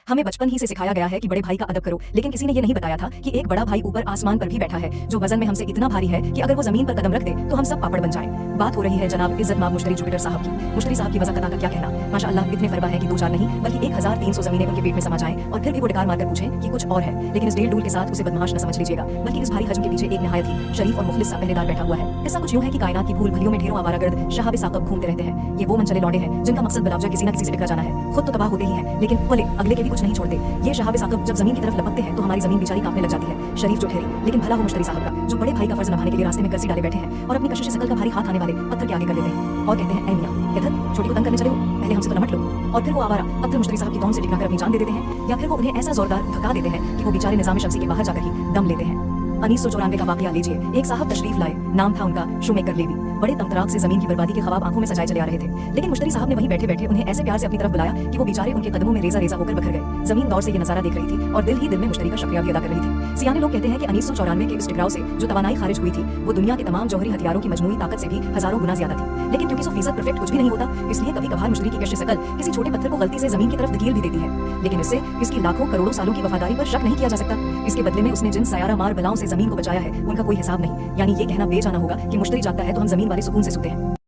हमें बचपन ही से सिखाया गया है कि बड़े भाई का अदब करो, लेकिन किसी ने ये नहीं बताया था कि एक बड़ा भाई ऊपर आसमान पर भी बैठा है, जो वजन में हमसे इतना भारी है कि अगर वो जमीन पर कदम रख दे तो हम सब पापड़ बन जाएं। बात हो रही है जनाब इज्जत माब मुश्तरी जुपिटर साहब की। मुश्तरी साहब की वज़ाकत का क्या कहना, माशाअल्लाह इतने फरबा है कि 2-4 नहीं बल्कि 1300 जमीनें उनके पेट में समा जाएं और फिर भी वो डकार मारकर पूछें कि कुछ और है, लेकिन इस डेल डूल के साथ उसे बदमाश न समझ लीजिएगा, बल्कि इस भारी हजम के पीछे एक निहायत ही शरीफ और मुखलिस सा पहरेदार बैठा हुआ है। ऐसा कुछ यूं है कि कायनात की भूल भलियों में ढेरों आवारागर्द शहाब साकब घूमते रहते हैं। ये वो मनचले लौंडे हैं जिनका मकसद बिलावजा किसी न किसी से टकरा जाना है। खुद तो तबाह होते ही हैं, लेकिन बोले अगले के भी कुछ नहीं छोड़ते। ये शहाब साकब जब जमीन की तरफ लपकते हैं तो हमारी जमीन बेचारी कांपने लग जाती है। शरीफ जो ठहरी, लेकिन भला हो मुश्तरी साहब का, जो बड़े भाई का फर्ज निभाने के लिए रास्ते में कर्सी डाले बैठे हैं और अपनी कशिश शकल का भारी हाथ आने वाले पत्थर के आगे कर लेते हैं और कहते हैं ऐ मियां इधर छोटी को तंग करने चले हो, पहले हमसे तो नमट लो। और फिर वो आवारा पत्थर मुश्तरी साहब की तौन से टिकरा कर अपनी जान दे देते हैं, या फिर वो उन्हें ऐसा जोरदार धक्का देते हैं कि वो बेचारे निजाम शमसी के बाहर जाकर ही दम लेते हैं। 1994 का वाकया लीजिए। एक साहब तशरीफ लाए, नाम था उनका शूमेकर लेवी। बड़े तमतराक से जमीन की बर्बादी के ख्वाब आंखों में सजाए चले आ रहे थे, लेकिन मुश्तरी साहब ने वहीं बैठे बैठे उन्हें ऐसे प्यार से अपनी तरफ बुलाया कि वो बेचारे उनके कदमों में रेजा रेजा होकर बिखर गए। जमीन दौर से ये नजारा देख रही थी और दिल ही दिल में मुश्तरी का शुक्रिया भी अदा कर रही थी। सियाने लोग कहते हैं कि 1994 के इस टकराव से जो तवानाई खारिज हुई थी वो दुनिया के तमाम जौहरी हथियारों की मजमूई ताकत से भी हजारों गुना ज्यादा थी। लेकिन क्योंकि 100% परफेक्ट कुछ भी नहीं होता, इसलिए कभी कभार मुश्तरी की कशिश शकल किसी छोटे पत्थर को गलती से जमीन की तरफ धकेल भी देती है, लेकिन इससे इसकी लाखों करोड़ों सालों की वफादारी पर शक नहीं किया जा सकता। इसके बदले में उसने जिन सयारा मार बलाओं से जमीन को बचाया है उनका कोई हिसाब नहीं। यानी ये कहना बेजाना होगा कि मुश्तरी जागता है तो हम जमीन वाले सुकून से सोते हैं।